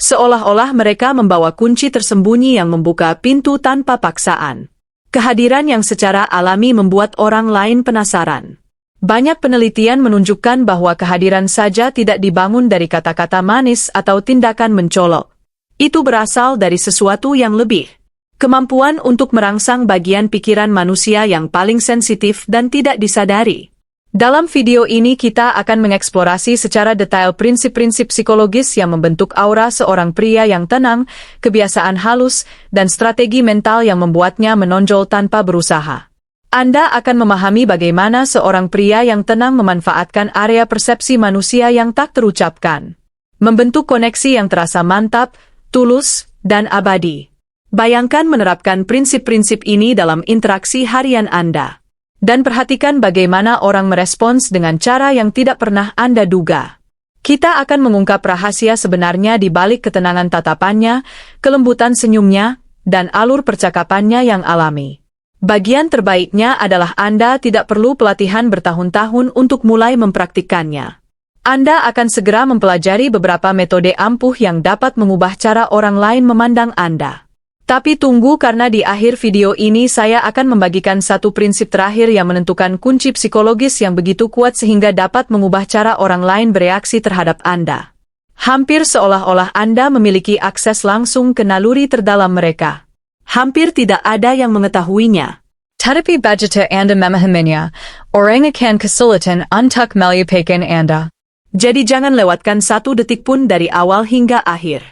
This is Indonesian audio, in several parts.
Seolah-olah mereka membawa kunci tersembunyi yang membuka pintu tanpa paksaan. Kehadiran yang secara alami membuat orang lain penasaran. Banyak penelitian menunjukkan bahwa kehadiran saja tidak dibangun dari kata-kata manis atau tindakan mencolok. Itu berasal dari sesuatu yang lebih. Kemampuan untuk merangsang bagian pikiran manusia yang paling sensitif dan tidak disadari. Dalam video ini kita akan mengeksplorasi secara detail prinsip-prinsip psikologis yang membentuk aura seorang pria yang tenang, kebiasaan halus, dan strategi mental yang membuatnya menonjol tanpa berusaha. Anda akan memahami bagaimana seorang pria yang tenang memanfaatkan area persepsi manusia yang tak terucapkan. Membentuk koneksi yang terasa mantap, tulus, dan abadi. Bayangkan menerapkan prinsip-prinsip ini dalam interaksi harian Anda. Dan perhatikan bagaimana orang merespons dengan cara yang tidak pernah Anda duga. Kita akan mengungkap rahasia sebenarnya di balik ketenangan tatapannya, kelembutan senyumnya, dan alur percakapannya yang alami. Bagian terbaiknya adalah Anda tidak perlu pelatihan bertahun-tahun untuk mulai mempraktikkannya. Anda akan segera mempelajari beberapa metode ampuh yang dapat mengubah cara orang lain memandang Anda. Tapi tunggu, karena di akhir video ini saya akan membagikan satu prinsip terakhir yang menentukan kunci psikologis yang begitu kuat sehingga dapat mengubah cara orang lain bereaksi terhadap Anda. Hampir seolah-olah Anda memiliki akses langsung ke naluri terdalam mereka. Hampir tidak ada yang mengetahuinya. Tetapi budget Anda memahaminya, orang akan kesulitan untuk melupakan Anda. Jadi jangan lewatkan satu detik pun dari awal hingga akhir.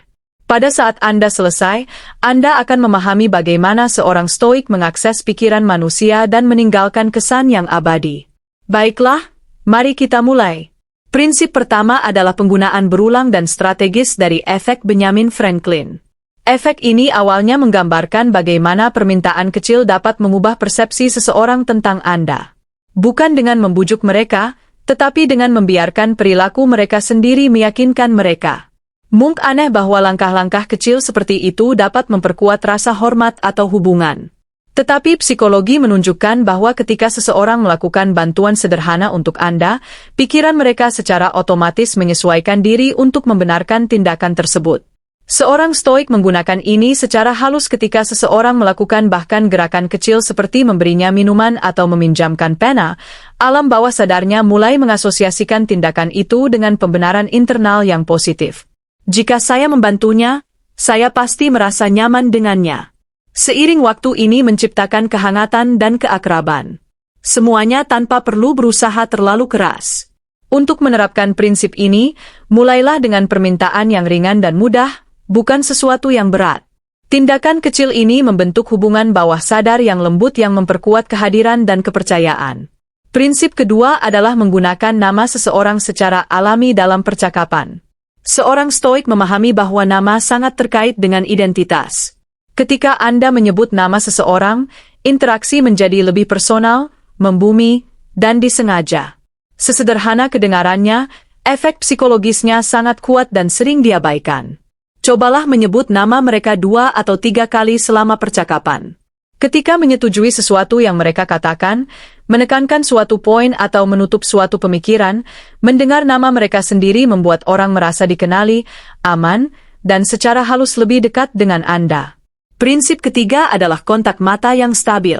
Pada saat Anda selesai, Anda akan memahami bagaimana seorang stoik mengakses pikiran manusia dan meninggalkan kesan yang abadi. Baiklah, mari kita mulai. Prinsip pertama adalah penggunaan berulang dan strategis dari efek Benjamin Franklin. Efek ini awalnya menggambarkan bagaimana permintaan kecil dapat mengubah persepsi seseorang tentang Anda. Bukan dengan membujuk mereka, tetapi dengan membiarkan perilaku mereka sendiri meyakinkan mereka. Mungkin aneh bahwa langkah-langkah kecil seperti itu dapat memperkuat rasa hormat atau hubungan. Tetapi psikologi menunjukkan bahwa ketika seseorang melakukan bantuan sederhana untuk Anda, pikiran mereka secara otomatis menyesuaikan diri untuk membenarkan tindakan tersebut. Seorang stoik menggunakan ini secara halus ketika seseorang melakukan bahkan gerakan kecil seperti memberinya minuman atau meminjamkan pena. Alam bawah sadarnya mulai mengasosiasikan tindakan itu dengan pembenaran internal yang positif. Jika saya membantunya, saya pasti merasa nyaman dengannya. Seiring waktu ini menciptakan kehangatan dan keakraban. Semuanya tanpa perlu berusaha terlalu keras. Untuk menerapkan prinsip ini, mulailah dengan permintaan yang ringan dan mudah, bukan sesuatu yang berat. Tindakan kecil ini membentuk hubungan bawah sadar yang lembut yang memperkuat kehadiran dan kepercayaan. Prinsip kedua adalah menggunakan nama seseorang secara alami dalam percakapan. Seorang stoik memahami bahwa nama sangat terkait dengan identitas. Ketika Anda menyebut nama seseorang, interaksi menjadi lebih personal, membumi, dan disengaja. Sesederhana kedengarannya, efek psikologisnya sangat kuat dan sering diabaikan. Cobalah menyebut nama mereka 2 atau 3 kali selama percakapan. Ketika menyetujui sesuatu yang mereka katakan, menekankan suatu poin atau menutup suatu pemikiran, mendengar nama mereka sendiri membuat orang merasa dikenali, aman, dan secara halus lebih dekat dengan Anda. Prinsip ketiga adalah kontak mata yang stabil.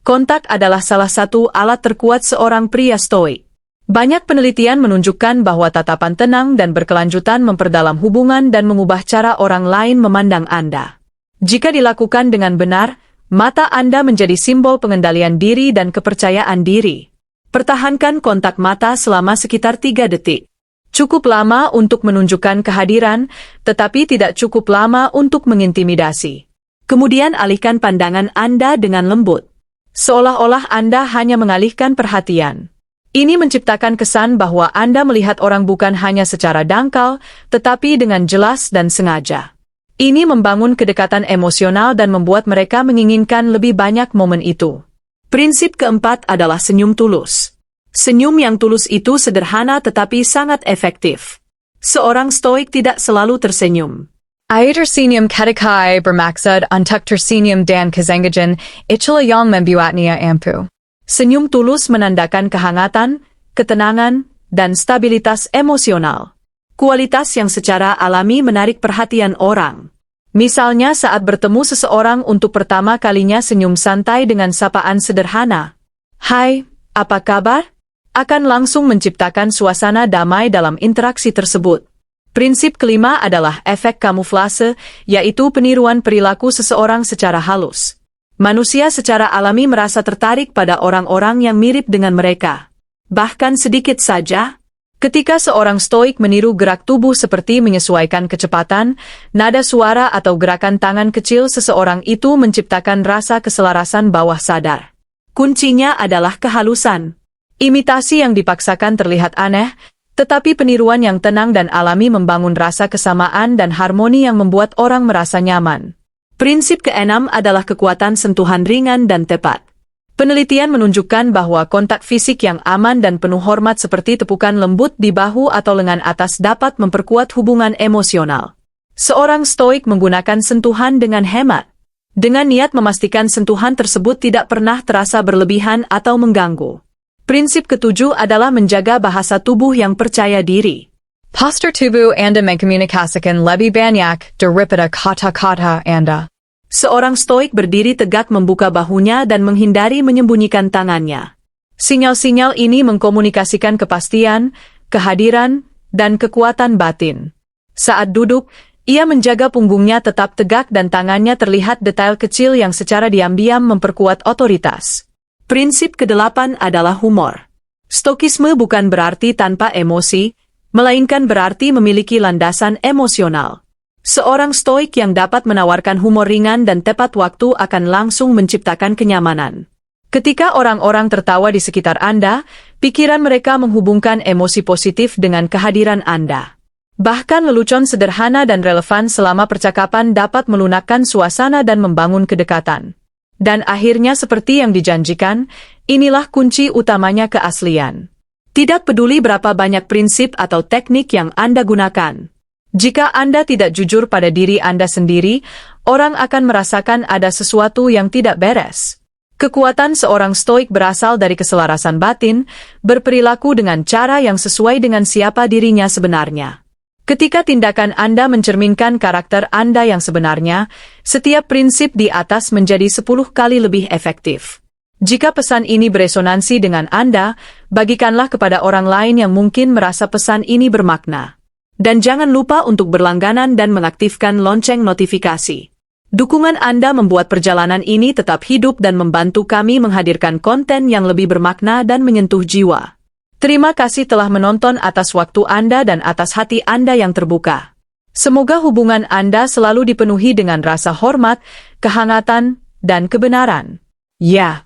Kontak adalah salah satu alat terkuat seorang pria stoik. Banyak penelitian menunjukkan bahwa tatapan tenang dan berkelanjutan memperdalam hubungan dan mengubah cara orang lain memandang Anda. Jika dilakukan dengan benar, mata Anda menjadi simbol pengendalian diri dan kepercayaan diri. Pertahankan kontak mata selama sekitar 3 detik. Cukup lama untuk menunjukkan kehadiran, tetapi tidak cukup lama untuk mengintimidasi. Kemudian alihkan pandangan Anda dengan lembut. Seolah-olah Anda hanya mengalihkan perhatian. Ini menciptakan kesan bahwa Anda melihat orang bukan hanya secara dangkal, tetapi dengan jelas dan sengaja. Ini membangun kedekatan emosional dan membuat mereka menginginkan lebih banyak momen itu. Prinsip keempat adalah senyum tulus. Senyum yang tulus itu sederhana tetapi sangat efektif. Seorang stoik tidak selalu tersenyum. Tersenyum ketika bermaksud untuk tersenyum dan kesengajan, itulah yang membuatnya ampuh. Senyum tulus menandakan kehangatan, ketenangan, dan stabilitas emosional. Kualitas yang secara alami menarik perhatian orang. Misalnya saat bertemu seseorang untuk pertama kalinya senyum santai dengan sapaan sederhana. Hai, apa kabar? Akan langsung menciptakan suasana damai dalam interaksi tersebut. Prinsip kelima adalah efek kamuflase, yaitu peniruan perilaku seseorang secara halus. Manusia secara alami merasa tertarik pada orang-orang yang mirip dengan mereka. Bahkan sedikit saja, ketika seorang stoik meniru gerak tubuh seperti menyesuaikan kecepatan, nada suara atau gerakan tangan kecil seseorang itu menciptakan rasa keselarasan bawah sadar. Kuncinya adalah kehalusan. Imitasi yang dipaksakan terlihat aneh, tetapi peniruan yang tenang dan alami membangun rasa kesamaan dan harmoni yang membuat orang merasa nyaman. Prinsip keenam adalah kekuatan sentuhan ringan dan tepat. Penelitian menunjukkan bahwa kontak fisik yang aman dan penuh hormat seperti tepukan lembut di bahu atau lengan atas dapat memperkuat hubungan emosional. Seorang stoik menggunakan sentuhan dengan hemat, dengan niat memastikan sentuhan tersebut tidak pernah terasa berlebihan atau mengganggu. Prinsip ketujuh adalah menjaga bahasa tubuh yang percaya diri. Postur tubuh Anda mengkomunikasikan lebih banyak daripada kata-kata Anda. Seorang stoik berdiri tegak membuka bahunya dan menghindari menyembunyikan tangannya. Sinyal-sinyal ini mengkomunikasikan kepastian, kehadiran, dan kekuatan batin. Saat duduk, ia menjaga punggungnya tetap tegak dan tangannya terlihat detail kecil yang secara diam-diam memperkuat otoritas. Prinsip kedelapan adalah humor. Stokisme bukan berarti tanpa emosi, melainkan berarti memiliki landasan emosional. Seorang stoik yang dapat menawarkan humor ringan dan tepat waktu akan langsung menciptakan kenyamanan. Ketika orang-orang tertawa di sekitar Anda, pikiran mereka menghubungkan emosi positif dengan kehadiran Anda. Bahkan lelucon sederhana dan relevan selama percakapan dapat melunakkan suasana dan membangun kedekatan. Dan akhirnya seperti yang dijanjikan, inilah kunci utamanya keaslian. Tidak peduli berapa banyak prinsip atau teknik yang Anda gunakan. Jika Anda tidak jujur pada diri Anda sendiri, orang akan merasakan ada sesuatu yang tidak beres. Kekuatan seorang stoik berasal dari keselarasan batin, berperilaku dengan cara yang sesuai dengan siapa dirinya sebenarnya. Ketika tindakan Anda mencerminkan karakter Anda yang sebenarnya, setiap prinsip di atas menjadi 10 kali lebih efektif. Jika pesan ini beresonansi dengan Anda, bagikanlah kepada orang lain yang mungkin merasa pesan ini bermakna. Dan jangan lupa untuk berlangganan dan mengaktifkan lonceng notifikasi. Dukungan Anda membuat perjalanan ini tetap hidup dan membantu kami menghadirkan konten yang lebih bermakna dan menyentuh jiwa. Terima kasih telah menonton atas waktu Anda dan atas hati Anda yang terbuka. Semoga hubungan Anda selalu dipenuhi dengan rasa hormat, kehangatan, dan kebenaran. Ya.